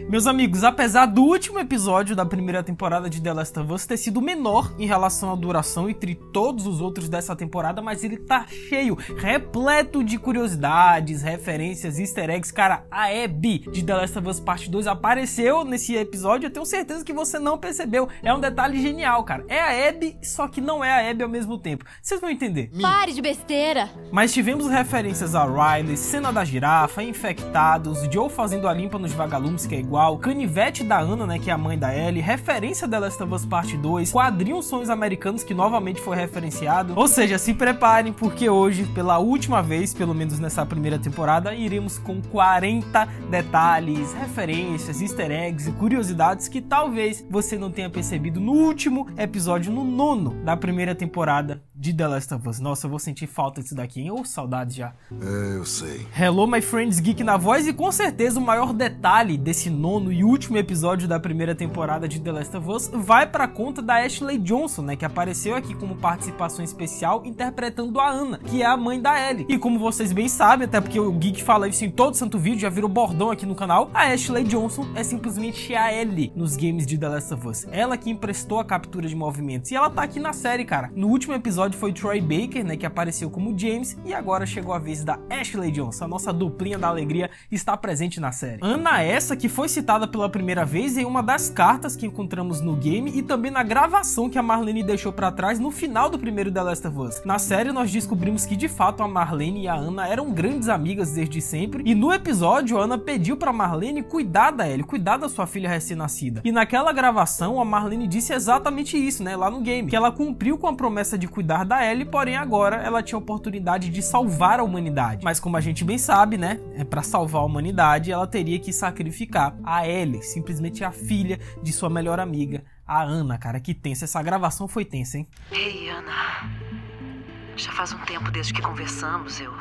Meus amigos, apesar do último episódio da primeira temporada de The Last of Us ter sido menor em relação à duração entre todos os outros dessa temporada, mas ele tá cheio, repleto de curiosidades, referências, easter eggs. Cara, a Abby de The Last of Us Parte 2 apareceu nesse episódio, eu tenho certeza que você não percebeu. É um detalhe genial, cara. É a Abby, só que não é a Abby ao mesmo tempo. Vocês vão entender. Pare de besteira! Mas tivemos referências a Riley, cena da girafa, infectados, Joe fazendo a limpa nos vagalumes, que é igual, canivete da Anna, né, que é a mãe da Ellie, referência da The Last of Us Parte 2, quadrinho Sonhos Americanos, que novamente foi referenciado. Ou seja, se preparem, porque hoje, pela última vez, pelo menos nessa primeira temporada, iremos com 40 detalhes, referências, easter eggs e curiosidades que talvez você não tenha percebido no último episódio, no 9º da primeira temporada de The Last of Us. Nossa, eu vou sentir falta disso daqui, hein? Ô, saudades já. É, eu sei. Hello, my friends, Geek na voz, e com certeza o maior detalhe desse 9º e último episódio da primeira temporada de The Last of Us vai pra conta da Ashley Johnson, né, que apareceu aqui como participação especial interpretando a Anna, que é a mãe da Ellie. E como vocês bem sabem, até porque o Geek fala isso em todo santo vídeo, já virou bordão aqui no canal, a Ashley Johnson é simplesmente a Ellie nos games de The Last of Us. Ela que emprestou a captura de movimentos, e ela tá aqui na série, cara. No último episódio foi Troy Baker, né, que apareceu como James, e agora chegou a vez da Ashley Johnson. A nossa duplinha da alegria está presente na série. Anna essa que foi citada pela primeira vez em uma das cartas que encontramos no game e também na gravação que a Marlene deixou pra trás no final do primeiro The Last of Us. Na série nós descobrimos que de fato a Marlene e a Anna eram grandes amigas desde sempre, e no episódio a Anna pediu pra Marlene cuidar da Ellie, cuidar da sua filha recém-nascida. E naquela gravação a Marlene disse exatamente isso, né, lá no game, que ela cumpriu com a promessa de cuidar da Ellie, porém agora ela tinha a oportunidade de salvar a humanidade. Mas como a gente bem sabe, né, pra salvar a humanidade ela teria que sacrificar a Ellie, simplesmente a filha de sua melhor amiga, a Anna. Cara, que tensa, essa gravação foi tensa, hein? Ei, Anna, já faz um tempo desde que conversamos, eu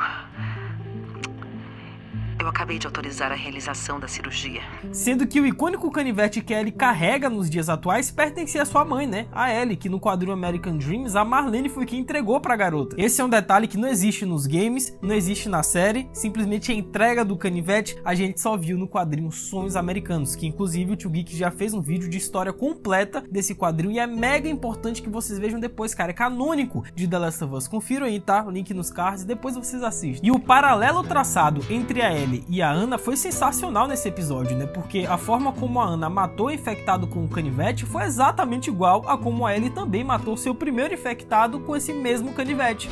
acabei de autorizar a realização da cirurgia. Sendo que o icônico canivete que a Ellie carrega nos dias atuais pertencia à sua mãe, né? A Ellie, que no quadrinho American Dreams, a Marlene foi quem entregou pra garota. Esse é um detalhe que não existe nos games, não existe na série, simplesmente a entrega do canivete a gente só viu no quadrinho Sonhos Americanos, que inclusive o Tio Geek já fez um vídeo de história completa desse quadrinho e é mega importante que vocês vejam depois, cara, é canônico de The Last of Us. Confiram aí, tá? Link nos cards e depois vocês assistem. E o paralelo traçado entre a Ellie e a Anna foi sensacional nesse episódio, né? Porque a forma como a Anna matou o infectado com o canivete foi exatamente igual a como a Ellie também matou seu primeiro infectado com esse mesmo canivete.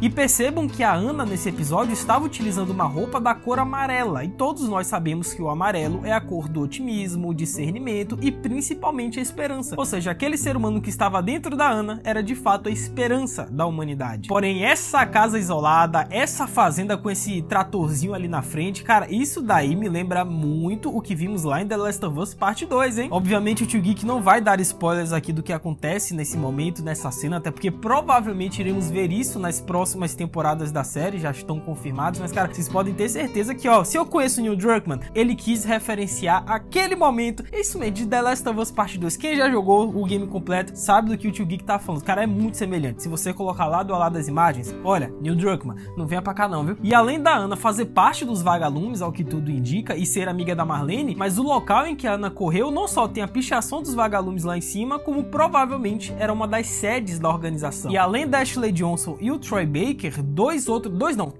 E percebam que a Anna nesse episódio estava utilizando uma roupa da cor amarela, e todos nós sabemos que o amarelo é a cor do otimismo, discernimento e principalmente a esperança. Ou seja, aquele ser humano que estava dentro da Anna era de fato a esperança da humanidade. Porém, essa casa isolada, essa fazenda com esse tratorzinho ali na frente, cara, isso daí me lembra muito o que vimos lá em The Last of Us Parte 2, hein? Obviamente o Tio Geek não vai dar spoilers aqui do que acontece nesse momento, nessa cena, até porque provavelmente iremos ver isso nas próximas temporadas da série, já estão confirmadas, mas cara, vocês podem ter certeza que, ó, se eu conheço o Neil Druckmann, ele quis referenciar aquele momento, isso mesmo, de The Last of Us Parte 2. Quem já jogou o game completo sabe do que o Tio Geek tá falando, cara, é muito semelhante. Se você colocar lado a lado as imagens, olha, Neil Druckmann, não venha pra cá não, viu? E além da Anna fazer parte dos vagalumes, ao que tudo indica, e ser amiga da Marlene, mas o local em que a Anna correu não só tem a pichação dos vagalumes lá em cima, como provavelmente era uma das sedes da organização. E além da Ashley Johnson e o Troy Baker,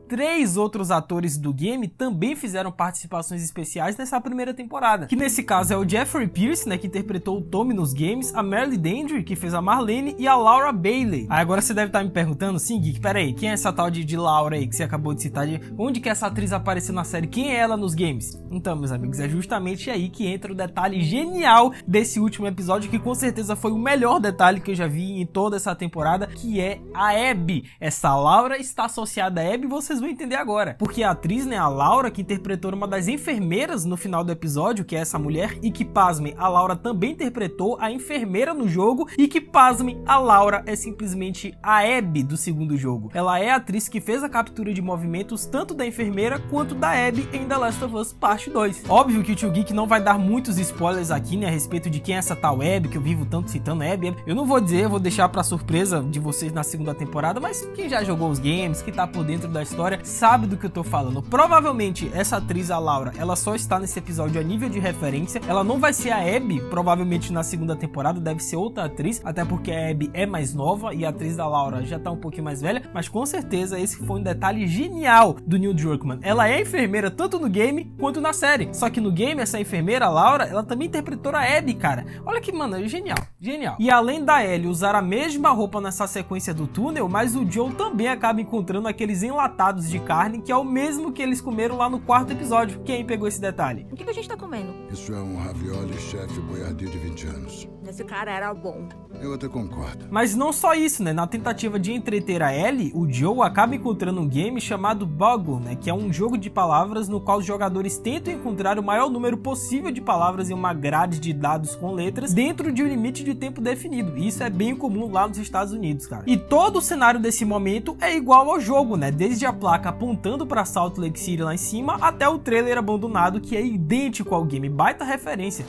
três outros atores do game também fizeram participações especiais nessa primeira temporada, que nesse caso é o Jeffrey Pierce, né, que interpretou o Tommy nos games, a Merle Dandry, que fez a Marlene, e a Laura Bailey. Aí agora você deve estar me perguntando, sim, Geek, peraí, quem é essa tal de Laura aí que você acabou de citar? Onde que essa atriz apareceu na série? Quem é ela nos games? Então, meus amigos, é justamente aí que entra o detalhe genial desse último episódio, que com certeza foi o melhor detalhe que eu já vi em toda essa temporada, que é a Abby. Essa Laura está associada a Abby, vocês vão entender agora. Porque a atriz, né, a Laura, que interpretou uma das enfermeiras no final do episódio, que é essa mulher, e que, pasmem, a Laura também interpretou a enfermeira no jogo, e que, pasmem, a Laura é simplesmente a Abby do segundo jogo. Ela é a atriz que fez a captura de movimentos tanto da enfermeira quanto da Abby em The Last of Us Parte 2. Óbvio que o Tio Geek não vai dar muitos spoilers aqui, né, a respeito de quem é essa tal Abby, que eu vivo tanto citando Abby. Eu não vou dizer, eu vou deixar pra surpresa de vocês na segunda temporada, mas quem já jogou jogou os games, que tá por dentro da história, sabe do que eu tô falando. Provavelmente essa atriz, a Laura, ela só está nesse episódio a nível de referência. Ela não vai ser a Abby, provavelmente na segunda temporada, deve ser outra atriz, até porque a Abby é mais nova e a atriz da Laura já tá um pouquinho mais velha, mas com certeza esse foi um detalhe genial do Neil Druckmann. Ela é enfermeira tanto no game quanto na série, só que no game essa enfermeira, a Laura, ela também interpretou a Abby, cara. Olha que, mano, genial, genial. E além da Ellie usar a mesma roupa nessa sequência do túnel, mas o Joe também acaba encontrando aqueles enlatados de carne, que é o mesmo que eles comeram lá no quarto episódio. Quem pegou esse detalhe? O que a gente tá comendo? Isso é um ravioli chefe boiardia de 20 anos. Esse cara era bom. Eu até concordo. Mas não só isso, né? Na tentativa de entreter a Ellie, o Joe acaba encontrando um game chamado Boggle, né? Que é um jogo de palavras no qual os jogadores tentam encontrar o maior número possível de palavras em uma grade de dados com letras dentro de um limite de tempo definido. Isso é bem comum lá nos Estados Unidos, cara. E todo o cenário desse momento é igual ao jogo, né? Desde a placa apontando para Salt Lake City lá em cima até o trailer abandonado, que é idêntico ao game. Baita referência.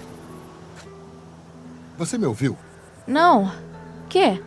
Você me ouviu? Não. Quê?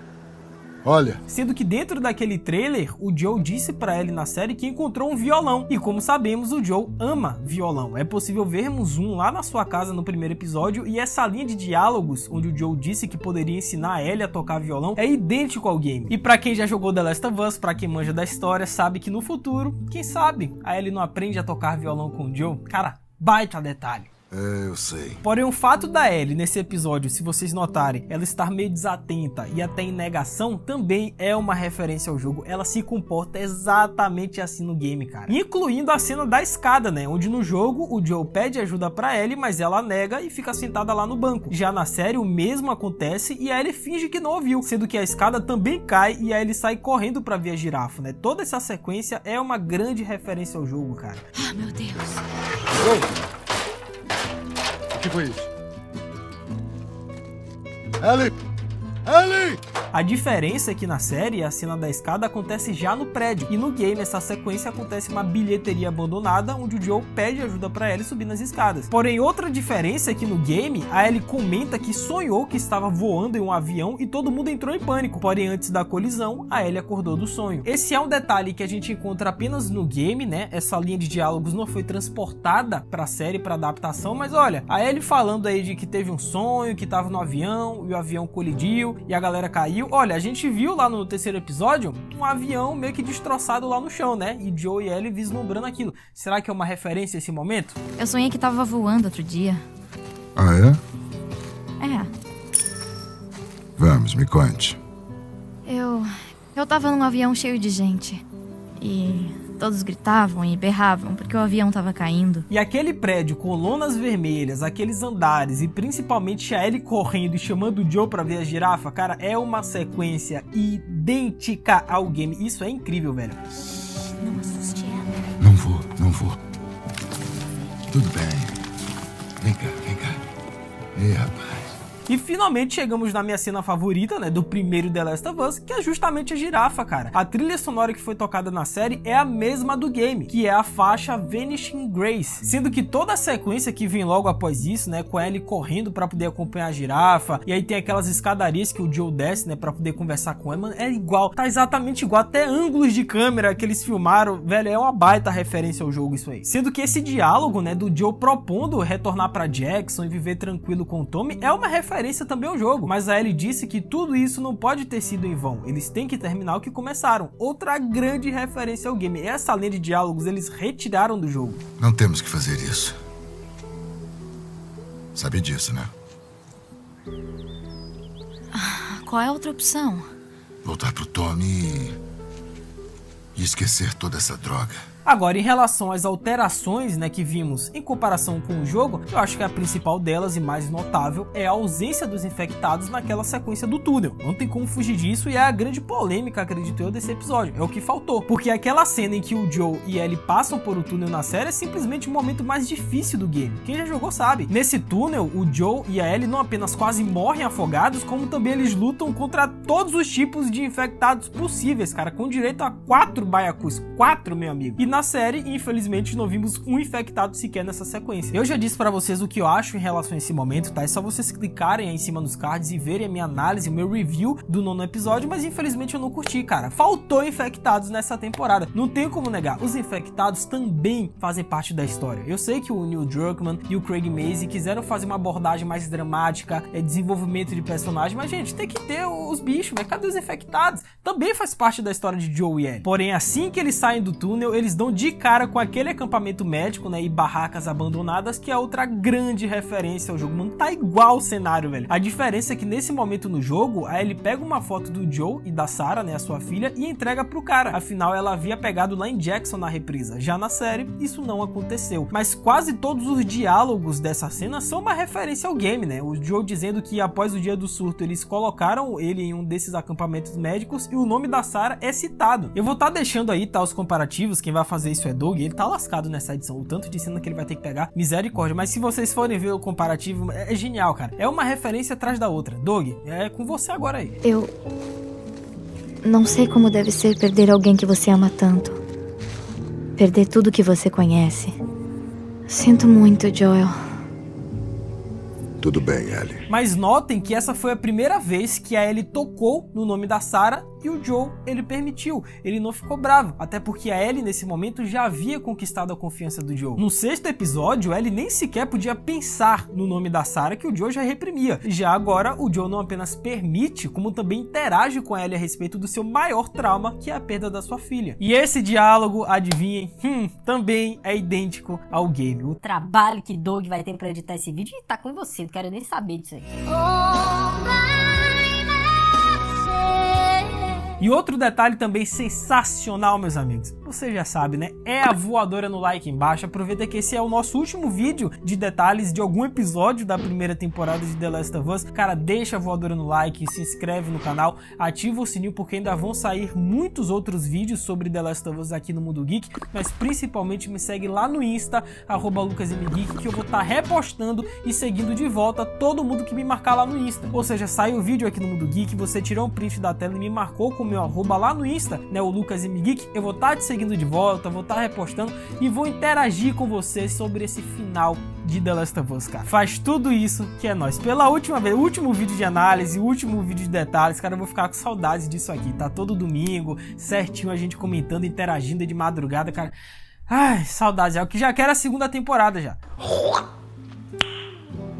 Olha. Sendo que dentro daquele trailer, o Joe disse pra Ellie na série que encontrou um violão. E como sabemos, o Joe ama violão. É possível vermos um lá na sua casa no primeiro episódio, e essa linha de diálogos, onde o Joe disse que poderia ensinar a Ellie a tocar violão, é idêntico ao game. E pra quem já jogou The Last of Us, pra quem manja da história, sabe que no futuro, quem sabe, a Ellie não aprende a tocar violão com o Joe. Cara, baita detalhe. É, eu sei. Porém, o fato da Ellie nesse episódio, se vocês notarem, ela estar meio desatenta e até em negação, também é uma referência ao jogo. Ela se comporta exatamente assim no game, cara. Incluindo a cena da escada, né? Onde no jogo o Joe pede ajuda pra Ellie, mas ela nega e fica sentada lá no banco. Já na série o mesmo acontece e a Ellie finge que não ouviu, sendo que a escada também cai e a Ellie sai correndo pra ver a girafa, né? Toda essa sequência é uma grande referência ao jogo, cara. Ah, meu Deus. Oh. O que foi isso? Ellie! Ellie! A diferença é que na série a cena da escada acontece já no prédio, e no game essa sequência acontece em uma bilheteria abandonada onde o Joe pede ajuda pra Ellie subir nas escadas. Porém, outra diferença é que no game a Ellie comenta que sonhou que estava voando em um avião e todo mundo entrou em pânico. Porém, antes da colisão, a Ellie acordou do sonho. Esse é um detalhe que a gente encontra apenas no game, né? Essa linha de diálogos não foi transportada pra série, pra adaptação, mas olha, a Ellie falando aí de que teve um sonho, que tava no avião e o avião colidiu e a galera caiu. Olha, a gente viu lá no terceiro episódio um avião meio que destroçado lá no chão, né? E Joe e Ellie vislumbrando aquilo. Será que é uma referência a esse momento? Eu sonhei que tava voando outro dia. Ah, é? É. Vamos, me conte. Eu tava num avião cheio de gente. E todos gritavam e berravam porque o avião tava caindo. E aquele prédio com lonas vermelhas, aqueles andares e principalmente a Ellie correndo e chamando o Joe pra ver a girafa, cara, é uma sequência idêntica ao game. Isso é incrível, velho. Não assuste ela. Não vou. Tudo bem. Vem cá. Ei, rapaz. E finalmente chegamos na minha cena favorita, né, do primeiro The Last of Us, que é justamente a girafa, cara. A trilha sonora que foi tocada na série é a mesma do game, que é a faixa Vanishing Grace, sendo que toda a sequência que vem logo após isso, né, com a Ellie correndo pra poder acompanhar a girafa, e aí tem aquelas escadarias que o Joe desce, né, pra poder conversar com ela, mano, é igual, tá exatamente igual, até ângulos de câmera que eles filmaram, velho, é uma baita referência ao jogo isso aí. Sendo que esse diálogo, né, do Joe propondo retornar pra Jackson e viver tranquilo com o Tommy é uma referência também ao jogo, mas a Ellie disse que tudo isso não pode ter sido em vão, eles têm que terminar o que começaram. Outra grande referência ao game. Essa linha de diálogos eles retiraram do jogo. Não temos que fazer isso. Sabe disso, né? Qual é a outra opção? Voltar pro Tommy e esquecer toda essa droga. Agora, em relação às alterações, né, que vimos em comparação com o jogo, eu acho que a principal delas e mais notável é a ausência dos infectados naquela sequência do túnel. Não tem como fugir disso e é a grande polêmica, acredito eu, desse episódio. É o que faltou. Porque aquela cena em que o Joe e Ellie passam por o túnel na série é simplesmente o momento mais difícil do game. Quem já jogou sabe. Nesse túnel, o Joe e a Ellie não apenas quase morrem afogados, como também eles lutam contra todos os tipos de infectados possíveis, cara, com direito a 4 baiacus. 4, meu amigo. E na série, infelizmente, não vimos um infectado sequer nessa sequência. Eu já disse pra vocês o que eu acho em relação a esse momento, tá? É só vocês clicarem aí em cima nos cards e verem a minha análise, o meu review do 9º episódio, mas infelizmente eu não curti, cara. Faltou infectados nessa temporada. Não tenho como negar, os infectados também fazem parte da história. Eu sei que o Neil Druckmann e o Craig Mazin quiseram fazer uma abordagem mais dramática, desenvolvimento de personagem, mas gente, tem que ter os bichos, velho. Cadê os infectados? Também faz parte da história de Joe e Ellie. Porém, assim que eles saem do túnel, eles dão de cara com aquele acampamento médico, né, e barracas abandonadas, que é outra grande referência ao jogo. Mano, tá igual o cenário, velho. A diferença é que nesse momento no jogo, a Ellie pega uma foto do Joe e da Sarah, né, a sua filha, e entrega pro cara. Afinal, ela havia pegado lá em Jackson na reprisa. Já na série, isso não aconteceu. Mas quase todos os diálogos dessa cena são uma referência ao game, né? O Joe dizendo que após o dia do surto, eles colocaram ele em um desses acampamentos médicos e o nome da Sarah é citado. Eu vou estar deixando aí, tá, os comparativos. Quem vai fazer isso é Doug. Ele tá lascado nessa edição. O tanto de cena que ele vai ter que pegar, misericórdia. Mas se vocês forem ver o comparativo, é genial, cara. É uma referência atrás da outra. Doug, é com você agora aí. Eu não sei como deve ser perder alguém que você ama tanto. Perder tudo que você conhece. Sinto muito, Joel. Tudo bem, Ellie. Mas notem que essa foi a primeira vez que a Ellie tocou no nome da Sarah e o Joe, ele permitiu. Ele não ficou bravo, até porque a Ellie nesse momento já havia conquistado a confiança do Joe. No 6º episódio, a Ellie nem sequer podia pensar no nome da Sarah, que o Joe já reprimia. Já agora, o Joe não apenas permite, como também interage com a Ellie a respeito do seu maior trauma, que é a perda da sua filha. E esse diálogo, adivinhem, também é idêntico ao game. O trabalho que Doug vai ter pra editar esse vídeo tá com você, não quero nem saber disso aí. E outro detalhe também sensacional, meus amigos, você já sabe, né? É a voadora no like embaixo. Aproveita que esse é o nosso último vídeo de detalhes de algum episódio da primeira temporada de The Last of Us. Cara, deixa a voadora no like, se inscreve no canal, ativa o sininho porque ainda vão sair muitos outros vídeos sobre The Last of Us aqui no Mundo Geek, mas principalmente me segue lá no Insta, @lucasmgeek, que eu vou estar repostando e seguindo de volta todo mundo que me marcar lá no Insta. Ou seja, sai o vídeo aqui no Mundo Geek, você tirou um print da tela e me marcou com meu arroba lá no Insta, né, o LucasMGeek, eu vou estar te seguindo de volta, vou estar repostando e vou interagir com você sobre esse final de The Last of Us, cara. Faz tudo isso que é nóis. Pela última vez, o último vídeo de análise, o último vídeo de detalhes, cara, eu vou ficar com saudades disso aqui, tá? Todo domingo, certinho, a gente comentando, interagindo de madrugada, cara. Ai, saudades, é o que já quero a 2ª temporada já.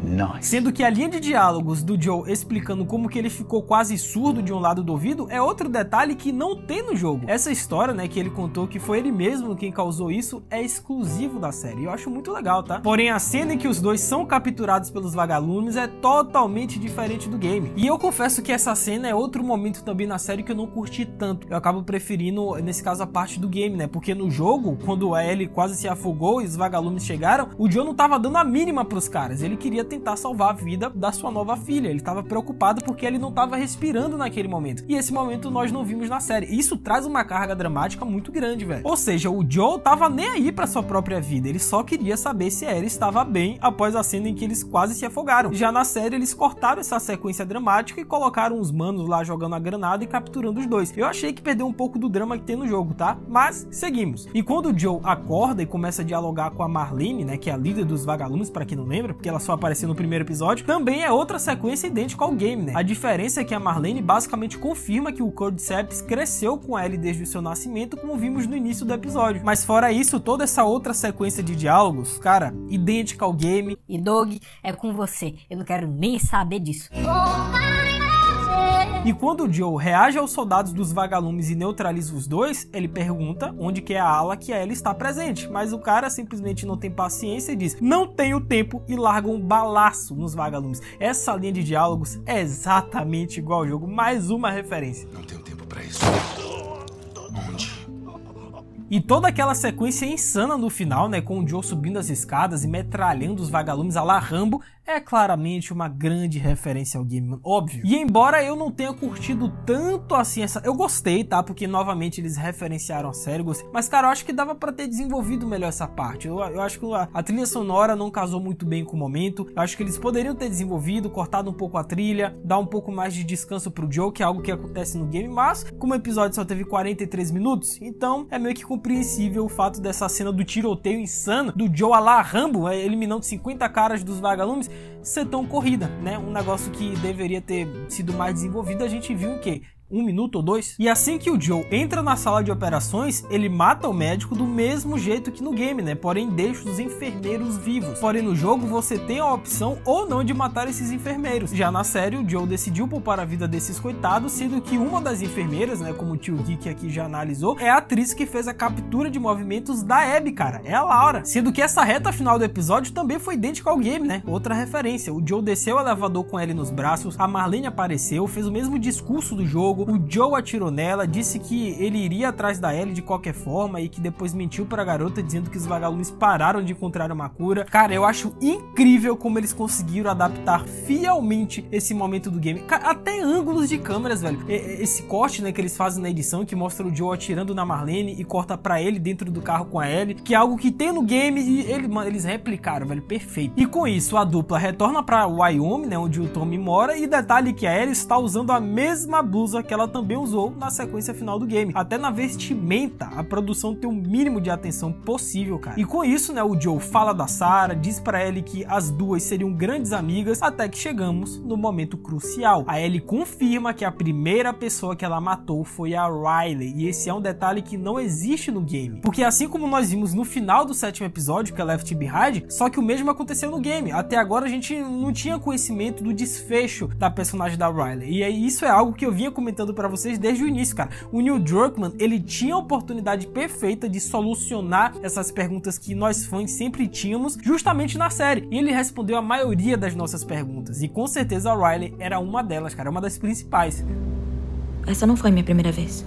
Nice. Sendo que a linha de diálogos do Joe explicando como que ele ficou quase surdo de um lado do ouvido é outro detalhe que não tem no jogo. Essa história, né, que ele contou que foi ele mesmo quem causou isso, é exclusivo da série. Eu acho muito legal, tá? Porém, a cena em que os dois são capturados pelos vagalumes é totalmente diferente do game. E eu confesso que essa cena é outro momento também na série que eu não curti tanto. Eu acabo preferindo, nesse caso, a parte do game, né? Porque no jogo, quando a Ellie quase se afogou e os vagalumes chegaram, o Joe não tava dando a mínima pros caras. Ele queria tentar salvar a vida da sua nova filha. Ele estava preocupado porque ele não estava respirando naquele momento. E esse momento nós não vimos na série. Isso traz uma carga dramática muito grande, velho. Ou seja, o Joe tava nem aí pra sua própria vida. Ele só queria saber se a Ellie estava bem após a cena em que eles quase se afogaram. Já na série, eles cortaram essa sequência dramática e colocaram os manos lá jogando a granada e capturando os dois. Eu achei que perdeu um pouco do drama que tem no jogo, tá? Mas seguimos. E quando o Joe acorda e começa a dialogar com a Marlene, né, que é a líder dos vagalumes, pra quem não lembra, porque ela só apareceu no primeiro episódio, também é outra sequência idêntica ao game, né? A diferença é que a Marlene basicamente confirma que o Cordyceps cresceu com a Ellie desde o seu nascimento, como vimos no início do episódio. Mas fora isso, toda essa outra sequência de diálogos, cara, idêntica ao game. E Doug, é com você. Eu não quero nem saber disso. E quando o Joe reage aos soldados dos vagalumes e neutraliza os dois, ele pergunta onde que é a ala que a Ellie está presente. Mas o cara simplesmente não tem paciência e diz, não tenho tempo, e larga um balaço nos vagalumes. Essa linha de diálogos é exatamente igual ao jogo, mais uma referência. Não tenho tempo pra isso. Onde? E toda aquela sequência insana no final, né, com o Joe subindo as escadas e metralhando os vagalumes a la Rambo, é claramente uma grande referência ao game, óbvio. E embora eu não tenha curtido tanto assim essa... Eu gostei, tá? Porque novamente eles referenciaram a série, mas cara, eu acho que dava pra ter desenvolvido melhor essa parte. Eu acho que a trilha sonora não casou muito bem com o momento. Eu acho que eles poderiam ter desenvolvido, cortado um pouco a trilha, dar um pouco mais de descanso pro Joe, que é algo que acontece no game, mas como o episódio só teve 43 minutos, então é meio que incompreensível o fato dessa cena do tiroteio insano do Joe a la Rambo, eliminando 50 caras dos vagalumes, ser tão corrida, né? Um negócio que deveria ter sido mais desenvolvido, a gente viu em que 1 minuto ou 2. E assim que o Joe entra na sala de operações, ele mata o médico do mesmo jeito que no game, né? Porém deixa os enfermeiros vivos. Porém no jogo você tem a opção ou não de matar esses enfermeiros. Já na série o Joe decidiu poupar a vida desses coitados, sendo que uma das enfermeiras, né, como o tio Geek aqui já analisou, é a atriz que fez a captura de movimentos da Abby, cara. É a Laura. Sendo que essa reta final do episódio também foi idêntica ao game, né? Outra referência. O Joe desceu o elevador com Ellie nos braços, a Marlene apareceu, fez o mesmo discurso do jogo, o Joe atirou nela, disse que ele iria atrás da Ellie de qualquer forma e que depois mentiu pra garota dizendo que os vagalumes pararam de encontrar uma cura. Cara, eu acho incrível como eles conseguiram adaptar fielmente esse momento do game. Cara, até ângulos de câmeras, velho. Esse corte, né, que eles fazem na edição, que mostra o Joe atirando na Marlene e corta pra ele dentro do carro com a Ellie, que é algo que tem no game e eles replicaram, velho, perfeito. E com isso, a dupla retorna pra Wyoming, né, onde o Tommy mora, e detalhe que a Ellie está usando a mesma blusa que ela também usou na sequência final do game. Até na vestimenta, a produção tem o mínimo de atenção possível, cara. E com isso, né, o Joe fala da Sarah, diz pra Ellie que as duas seriam grandes amigas, até que chegamos no momento crucial. A Ellie confirma que a primeira pessoa que ela matou foi a Riley, e esse é um detalhe que não existe no game. Porque assim como nós vimos no final do 7º episódio, que é Left Behind, só que o mesmo aconteceu no game. Até agora a gente não tinha conhecimento do desfecho da personagem da Riley. E isso é algo que eu vinha comentando pra vocês desde o início, cara. O Neil Druckmann, ele tinha a oportunidade perfeita de solucionar essas perguntas que nós fãs sempre tínhamos, justamente na série. E ele respondeu a maioria das nossas perguntas. E com certeza a Riley era uma delas, cara. Uma das principais. Essa não foi minha primeira vez.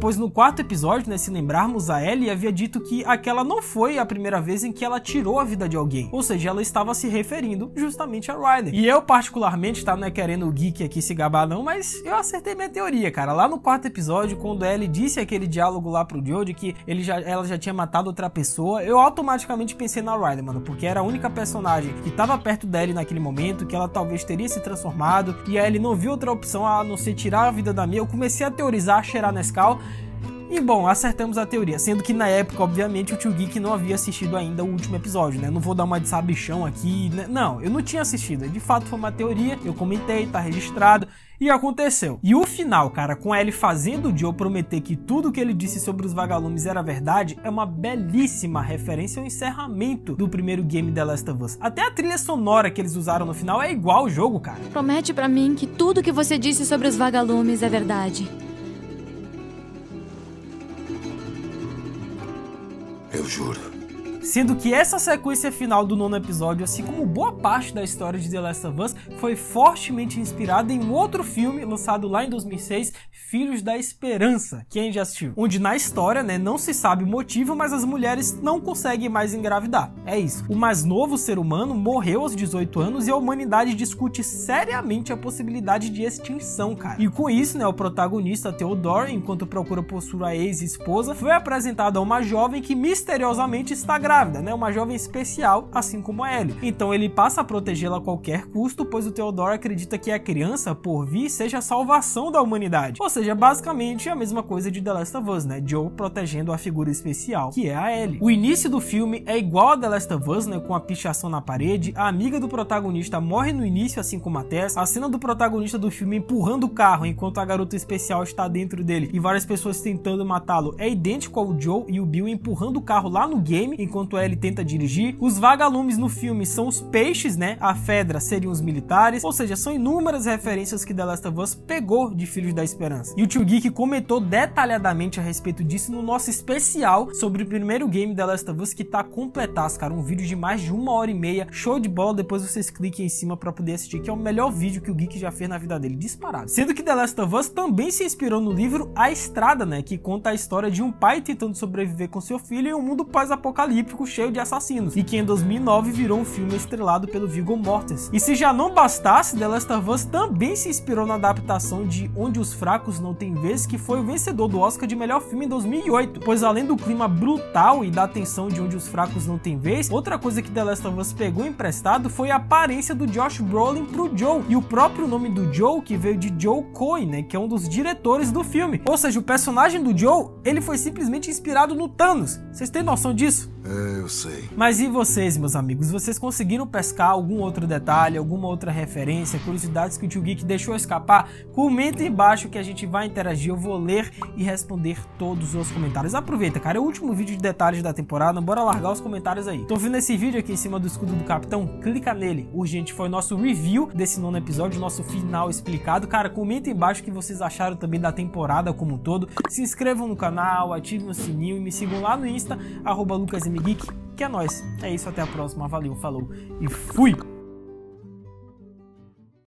Pois no 4º episódio, né, se lembrarmos, a Ellie havia dito que aquela não foi a primeira vez em que ela tirou a vida de alguém. Ou seja, ela estava se referindo justamente a Riley. E eu particularmente, tá, não é querendo o Geek aqui se gabar não, mas eu acertei minha teoria, cara. Lá no 4º episódio, quando a Ellie disse aquele diálogo lá pro Joe de que ela já tinha matado outra pessoa, eu automaticamente pensei na Riley, mano, porque era a única personagem que estava perto da Ellie naquele momento, que ela talvez teria se transformado, e a Ellie não viu outra opção a não ser tirar a vida da minha. Eu comecei a teorizar, cheirar Nescau. E bom, acertamos a teoria, sendo que na época, obviamente, o tio Geek não havia assistido ainda o último episódio, né? Não vou dar uma de sabichão aqui, né? Não, eu não tinha assistido, de fato foi uma teoria, eu comentei, tá registrado, e aconteceu. E o final, cara, com a Ellie fazendo o Joe prometer que tudo que ele disse sobre os vagalumes era verdade, é uma belíssima referência ao encerramento do primeiro game The Last of Us. Até a trilha sonora que eles usaram no final é igual ao jogo, cara. Promete pra mim que tudo que você disse sobre os vagalumes é verdade. Eu juro. Sendo que essa sequência final do 9º episódio, assim como boa parte da história de The Last of Us, foi fortemente inspirada em um outro filme lançado lá em 2006, Filhos da Esperança, quem já assistiu? Onde na história, né, não se sabe o motivo, mas as mulheres não conseguem mais engravidar. É isso. O mais novo ser humano morreu aos 18 anos e a humanidade discute seriamente a possibilidade de extinção, cara. E com isso, né, o protagonista Theodore, enquanto procura por sua ex-esposa, foi apresentado a uma jovem que misteriosamente está grávida, né, uma jovem especial, assim como a Ellie. Então ele passa a protegê-la a qualquer custo, pois o Theodore acredita que a criança, por vir, seja a salvação da humanidade. Ou seja, basicamente a mesma coisa de The Last of Us, né, Joe protegendo a figura especial, que é a Ellie. O início do filme é igual a The Last of Us, né, com a pichação na parede, a amiga do protagonista morre no início, assim como a Tess, a cena do protagonista do filme empurrando o carro enquanto a garota especial está dentro dele e várias pessoas tentando matá-lo é idêntico ao Joe e o Bill empurrando o carro lá no game, enquanto a Ellie tenta dirigir. Os vagalumes no filme são os peixes, né? A Fedra seriam os militares, ou seja, são inúmeras referências que The Last of Us pegou de Filhos da Esperança. E o tio Geek comentou detalhadamente a respeito disso no nosso especial sobre o primeiro game The Last of Us, que tá completaço, cara, um vídeo de mais de 1h30, show de bola, depois vocês cliquem em cima pra poder assistir, que é o melhor vídeo que o Geek já fez na vida dele, disparado. Sendo que The Last of Us também se inspirou no livro A Estrada, né? Que conta a história de um pai tentando sobreviver com seu filho em um mundo pós-apocalíptico, apocalíptico cheio de assassinos, e que em 2009 virou um filme estrelado pelo Viggo Mortensen. E se já não bastasse, The Last of Us também se inspirou na adaptação de Onde os Fracos Não Têm Vez, que foi o vencedor do Oscar de melhor filme em 2008, pois além do clima brutal e da tensão de Onde os Fracos Não Têm Vez, outra coisa que The Last of Us pegou emprestado foi a aparência do Josh Brolin pro Joe, e o próprio nome do Joe, que veio de Joe Coy, né, que é um dos diretores do filme. Ou seja, o personagem do Joe, ele foi simplesmente inspirado no Thanos. Vocês têm noção disso? Eu sei. Mas e vocês, meus amigos? Vocês conseguiram pescar algum outro detalhe, alguma outra referência, curiosidades que o Tio Geek deixou escapar? Comenta aí embaixo que a gente vai interagir, eu vou ler e responder todos os comentários. Aproveita, cara, é o último vídeo de detalhes da temporada, bora largar os comentários aí. Tô vendo esse vídeo aqui em cima do escudo do Capitão? Clica nele, urgente, foi o nosso review desse 9º episódio, nosso final explicado. Cara, comenta aí embaixo o que vocês acharam também da temporada como um todo. Se inscrevam no canal, ativem o sininho e me sigam lá no Insta, @LucasMGeek, que é nóis. É isso, até a próxima, valeu, falou e fui!